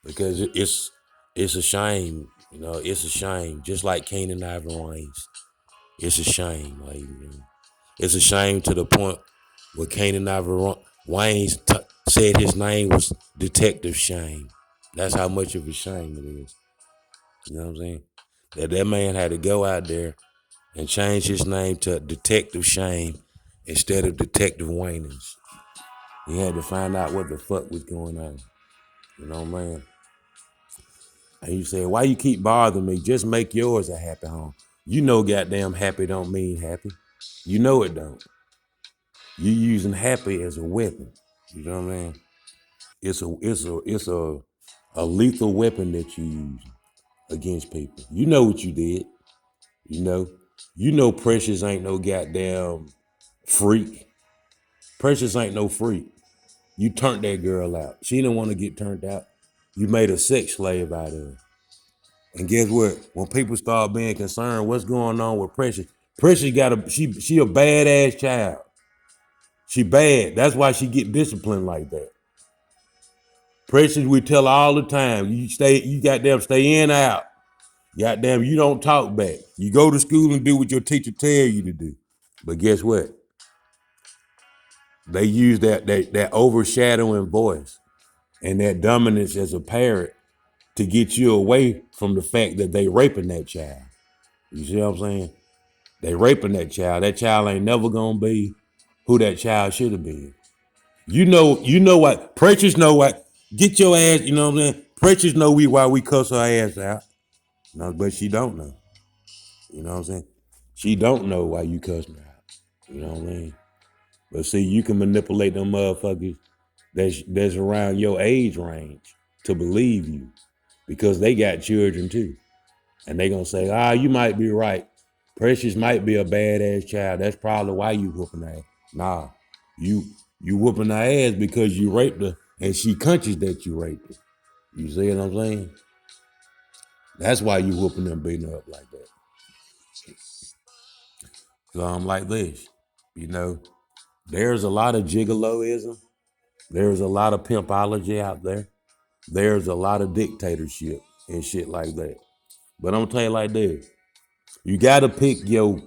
because it's a shame. You know, it's a shame. Just like Cain and Ivory Wayans, it's a shame. Like, it's a shame to the point where Cain and Ivory Wayans said his name was Detective Shame. That's how much of a shame it is. You know what I'm saying? That man had to go out there and change his name to Detective Shame instead of Detective Wayans. He had to find out what the fuck was going on. You know, man. And you say, why you keep bothering me? Just make yours a happy home. You know goddamn happy don't mean happy. You know it don't. You using happy as a weapon. You know what I mean? It's a lethal weapon that you use against people. You know what you did. You know. You know Precious ain't no goddamn freak. Precious ain't no freak. You turned that girl out. She didn't want to get turned out. You made a sex slave out of her. And guess what? When people start being concerned, what's going on with Precious? Precious she a badass child. She bad. That's why she get disciplined like that. Precious, we tell her all the time, you goddamn stay in or out. Goddamn, you don't talk back. You go to school and do what your teacher tell you to do. But guess what? They use that overshadowing voice and that dominance as a parent to get you away from the fact that they raping that child. You see what I'm saying? They raping that child. That child ain't never gonna be who that child should have been. You know what? Precious know what. Get your ass, you know what I'm saying? Precious know why we cuss her ass out. No, but she don't know. You know what I'm saying? She don't know why you cussing her out. You know what I mean? But see, you can manipulate them motherfuckers that's around your age range to believe you because they got children too. And they gonna say, you might be right. Precious might be a badass child. That's probably why you whooping her ass. Nah, you whooping her ass because you raped her and she conscious that you raped her. You see what I'm saying? That's why you whooping them, beating her up like that. So I'm like this, you know, there's a lot of gigoloism. There's a lot of pimpology out there. There's a lot of dictatorship and shit like that. But I'm gonna tell you like this: you gotta pick your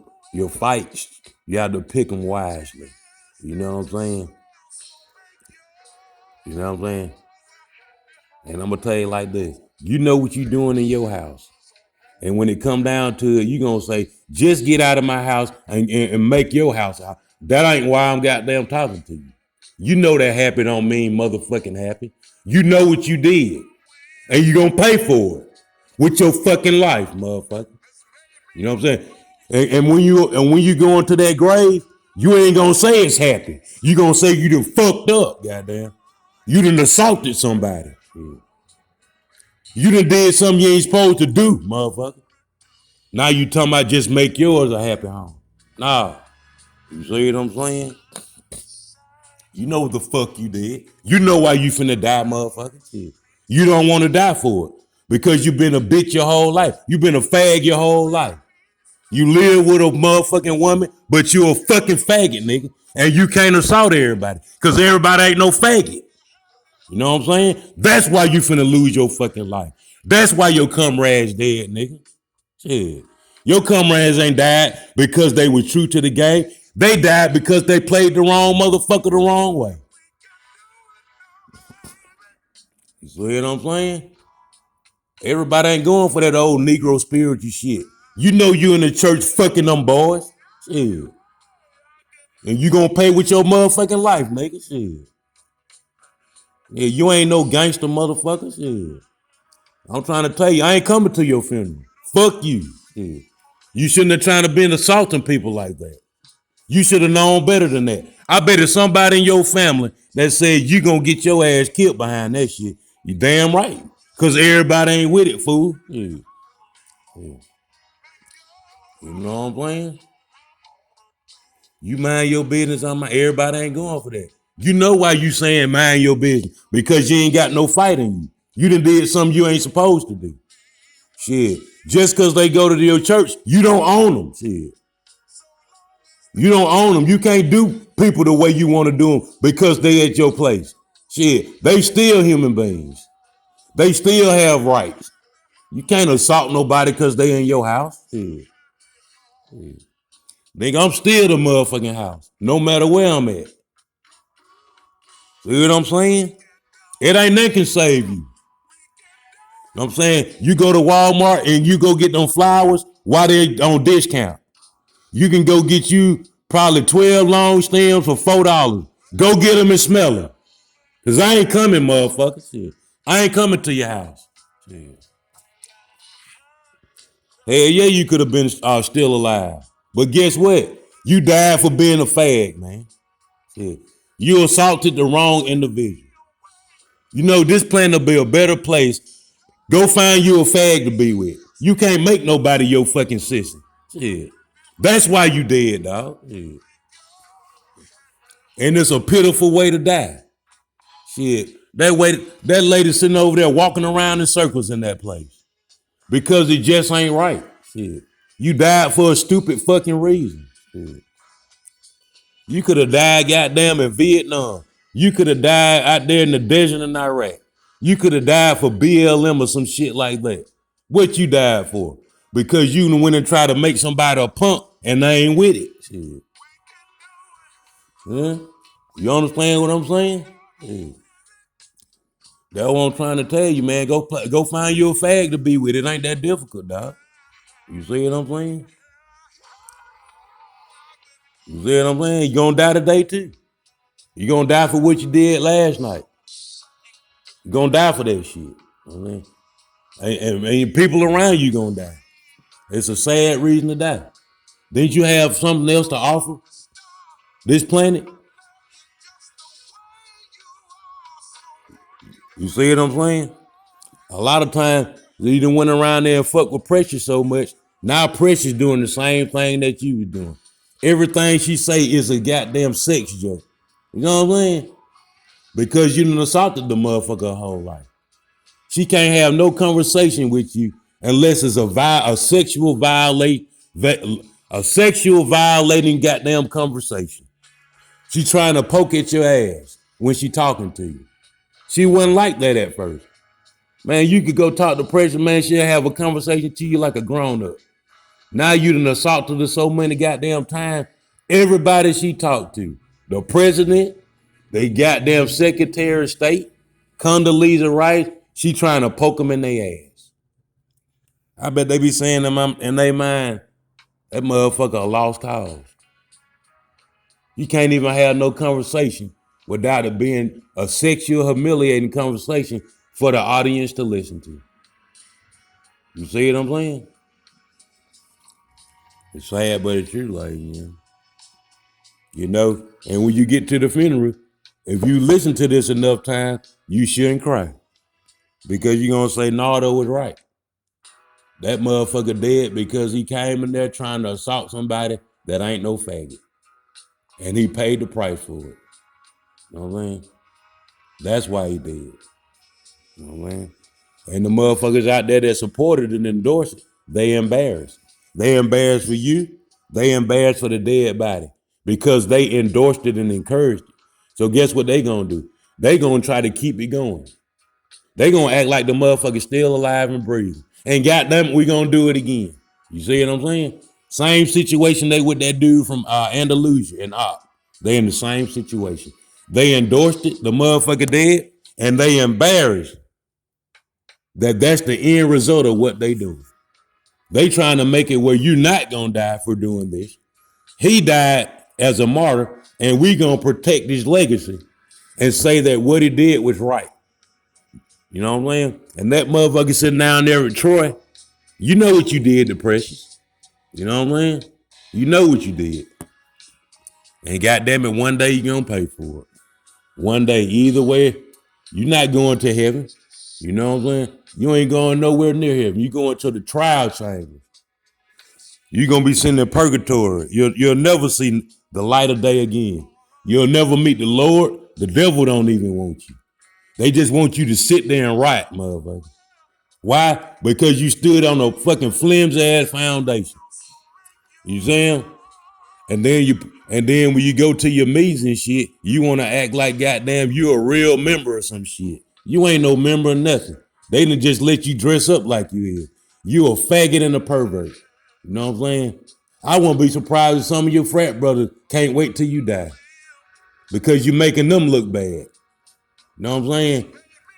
fights. You have to pick them wisely. You know what I'm saying? You know what I'm saying? And I'm gonna tell you like this: you know what you doing in your house, and when it come down to it, you gonna say, "Just get out of my house and make your house out." That ain't why I'm goddamn talking to you. You know that happy don't mean motherfucking happy. You know what you did, and you gonna pay for it with your fucking life, motherfucker. You know what I'm saying? And when you go into that grave, you ain't gonna say it's happy. You gonna say you done fucked up, goddamn. You done assaulted somebody. You done did something you ain't supposed to do, motherfucker. Now you talking about just make yours a happy home. Nah, you see what I'm saying? You know what the fuck you did. You know why you finna die, motherfucker. Shit. You don't want to die for it because you been a bitch your whole life. You been a fag your whole life. You live with a motherfucking woman, but you a fucking faggot, nigga. And you can't assault everybody because everybody ain't no faggot. You know what I'm saying? That's why you finna lose your fucking life. That's why your comrades dead, nigga. Shit. Your comrades ain't died because they were true to the game. They died because they played the wrong motherfucker the wrong way. You see what I'm saying? Everybody ain't going for that old Negro spiritual shit. You know you in the church fucking them boys. Shit. And you gonna pay with your motherfucking life, nigga. Shit. Yeah, you ain't no gangster motherfucker. Shit. I'm trying to tell you, I ain't coming to your funeral. Fuck you. Shit. You shouldn't have tried to been assaulting people like that. You should have known better than that. I bet it's somebody in your family that said you gonna get your ass killed behind that shit. You damn right. Cause everybody ain't with it, fool. Yeah. Yeah. You know what I'm saying? You mind your business. Everybody ain't going for that. You know why you saying mind your business? Because you ain't got no fight in you. You done did something you ain't supposed to do. Shit. Just because they go to your church, you don't own them. Shit. You don't own them. You can't do people the way you want to do them because they at your place. Shit. They still human beings. They still have rights. You can't assault nobody because they in your house. Yeah. Yeah. Nigga, I'm still the motherfucking house, no matter where I'm at. You know what I'm saying? It ain't nothing can save you. You know what I'm saying? You go to Walmart and you go get them flowers while they on discount. You can go get you probably 12 long stems for $4. Go get them and smell them. Cause I ain't coming, motherfuckers. Shit. I ain't coming to your house. Shit. Hell yeah, you could have been still alive. But guess what? You died for being a fag, man. Shit. You assaulted the wrong individual. You know, this planet will be a better place. Go find you a fag to be with. You can't make nobody your fucking sister. Shit. That's why you dead, dog. Shit. And it's a pitiful way to die. Shit. That lady sitting over there walking around in circles in that place. Because it just ain't right. Shit. You died for a stupid fucking reason. Shit. You could have died goddamn in Vietnam. You could have died out there in the desert in Iraq. You could have died for BLM or some shit like that. What you died for? Because you went and tried to make somebody a punk and they ain't with it. Shit. Yeah? You understand what I'm saying? Yeah. That's what I'm trying to tell you, man. Go find you a fag to be with. It ain't that difficult, dog. You see what I'm saying? You see what I'm saying? You gonna die today too. You gonna die for what you did last night. You gonna die for that shit. You know what I mean? And people around you gonna die. It's a sad reason to die. Didn't you have something else to offer this planet? You see what I'm saying? A lot of times you done went around there and fuck with Precious so much. Now Precious doing the same thing that you was doing. Everything she say is a goddamn sex joke. You know what I'm saying? Because you done assaulted the motherfucker her whole life. She can't have no conversation with you unless it's a sexual violating goddamn conversation. She trying to poke at your ass when she talking to you. She wasn't like that at first. Man, you could go talk to Precious, man, she'll have a conversation to you like a grown-up. Now you done assaulted her so many goddamn times. Everybody she talked to, the president, the goddamn secretary of state, Condoleezza Rice, she trying to poke them in their ass. I bet they be saying in their mind, that motherfucker a lost cause. You can't even have no conversation without it being a sexual, humiliating conversation for the audience to listen to. You see what I'm saying? It's sad, but it's true, like, you know, and when you get to the funeral, if you listen to this enough times, you shouldn't cry. Because you're gonna say Nardo was right. That motherfucker dead because he came in there trying to assault somebody that ain't no faggot. And he paid the price for it. You know what I mean? That's why he did. You know what I mean? And the motherfuckers out there that supported and endorsed it, they embarrassed. They embarrassed for you. They embarrassed for the dead body because they endorsed it and encouraged it. So guess what they gonna do? They gonna try to keep it going. They gonna act like the motherfucker's still alive and breathing. And goddamn, we gonna do it again. You see what I'm saying? Same situation they with that dude from Andalusia and ouT. They in the same situation. They endorsed it, the motherfucker dead, and they embarrassed that's the end result of what they do. They trying to make it where you're not gonna die for doing this. He died as a martyr, and we gonna protect his legacy and say that what he did was right. You know what I'm saying? And that motherfucker sitting down there with Troy, you know what you did to Precious. You know what I'm saying? You know what you did. And goddamn it, one day you're gonna pay for it. One day, either way, you're not going to heaven. You know what I'm saying? You ain't going nowhere near heaven. You going to the trial chamber. You're gonna be sitting in purgatory. You'll never see the light of day again. You'll never meet the Lord. The devil don't even want you. They just want you to sit there and rot, motherfucker. Why? Because you stood on a fucking flimsy ass foundation. You see him? And then when you go to your meetings and shit, you want to act like goddamn you a real member of some shit. You ain't no member of nothing. They didn't just let you dress up like you is. You a faggot and a pervert. You know what I'm saying? I won't be surprised if some of your frat brothers can't wait till you die because you making them look bad. You know what I'm saying?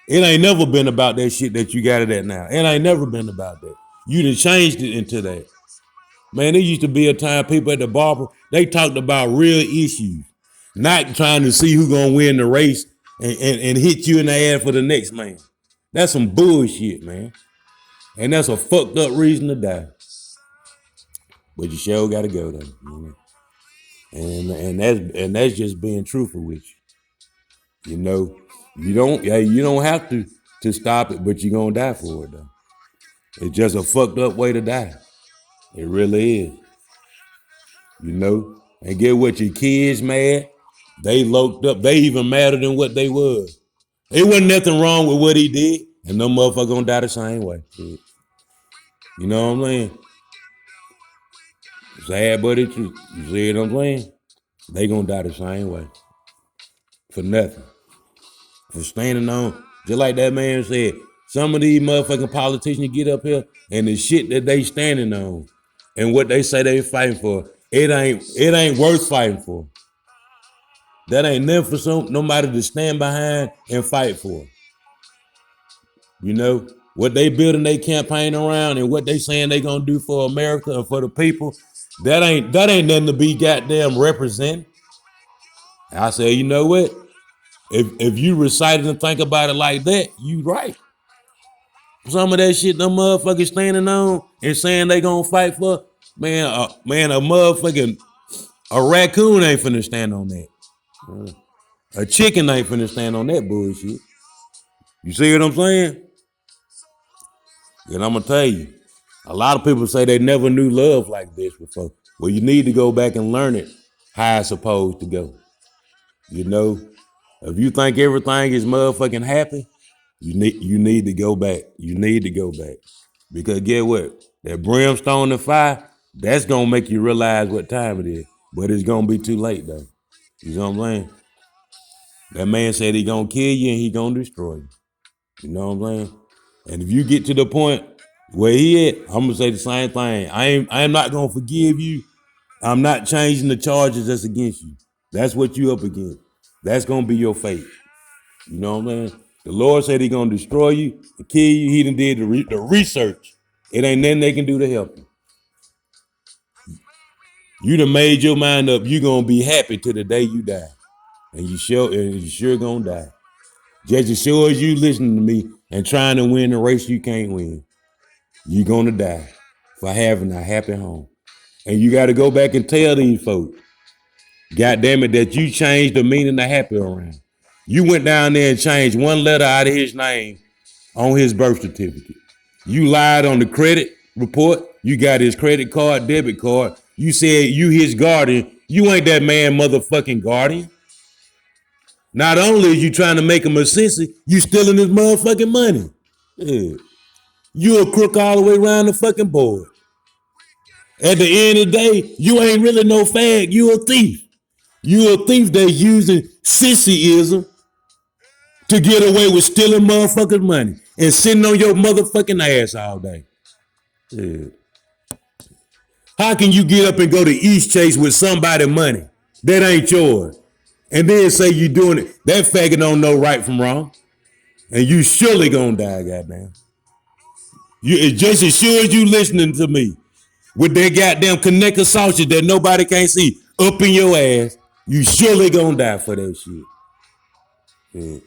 It ain't never been about that shit that you got it at now. It ain't never been about that. You done changed it into that. Man, there used to be a time people at the barber, they talked about real issues, not trying to see who gonna win the race and hit you in the ass for the next man. That's some bullshit, man. And that's a fucked up reason to die. But you sure gotta go though. You know? And that's just being truthful with you. You know, you don't have to stop it, but you're gonna die for it though. It's just a fucked up way to die. It really is. You know? And get what, your kids mad? They loked up. They even madder than what they was. It wasn't nothing wrong with what he did. And no motherfucker gonna die the same way. You know what I'm saying? Sad but it's true. You see what I'm saying? They gonna die the same way. For nothing. For standing on, just like that man said, some of these motherfucking politicians get up here and the shit that they standing on and what they say they fighting for, it ain't worth fighting for. That ain't nothing for nobody to stand behind and fight for. You know, what they building their campaign around and what they saying they gonna do for America and for the people, that ain't nothing to be goddamn representing. I say, you know what? If you recite it and think about it like that, you right. Some of that shit them motherfuckers standing on and saying they gonna fight for, man, a motherfucking a raccoon ain't finna stand on that. A chicken ain't finna stand on that bullshit. You see what I'm saying? And I'm gonna tell you, a lot of people say they never knew love like this before. Well, you need to go back and learn it how it's supposed to go. You know, if you think everything is motherfucking happy, you need to go back. You need to go back. Because get what? That brimstone and fire, that's gonna make you realize what time it is. But it's gonna be too late though. You know what I'm saying? That man said he gonna kill you and he gonna destroy you. You know what I'm saying? And if you get to the point where he at, I'm gonna say the same thing. I am not gonna forgive you. I'm not changing the charges that's against you. That's what you up against. That's gonna be your fate. You know what I'm saying? The Lord said he gonna destroy you, kill you. He done did the research. It ain't nothing they can do to help you. You done made your mind up. You gonna be happy till the day you die, and you sure gonna die. Just as sure as you listening to me and trying to win the race you can't win, you gonna die for having a happy home. And you got to go back and tell these folks, God damn it, that you changed the meaning of happy around. You went down there and changed one letter out of his name on his birth certificate. You lied on the credit report. You got his credit card, debit card. You said you his guardian. You ain't that man motherfucking guardian. Not only is you trying to make him a sissy, you stealing his motherfucking money. Yeah. You a crook all the way around the fucking board. At the end of the day, you ain't really no fag. You a thief. You a thief that's using sissyism to get away with stealing motherfuckers' money and sitting on your motherfucking ass all day. Yeah. How can you get up and go to East Chase with somebody's money that ain't yours and then say you doing it? That faggot don't know right from wrong. And you surely gonna die, goddamn. It's just as sure as you listening to me with that goddamn connector sausage that nobody can't see up in your ass, you surely gonna die for that shit. Yeah.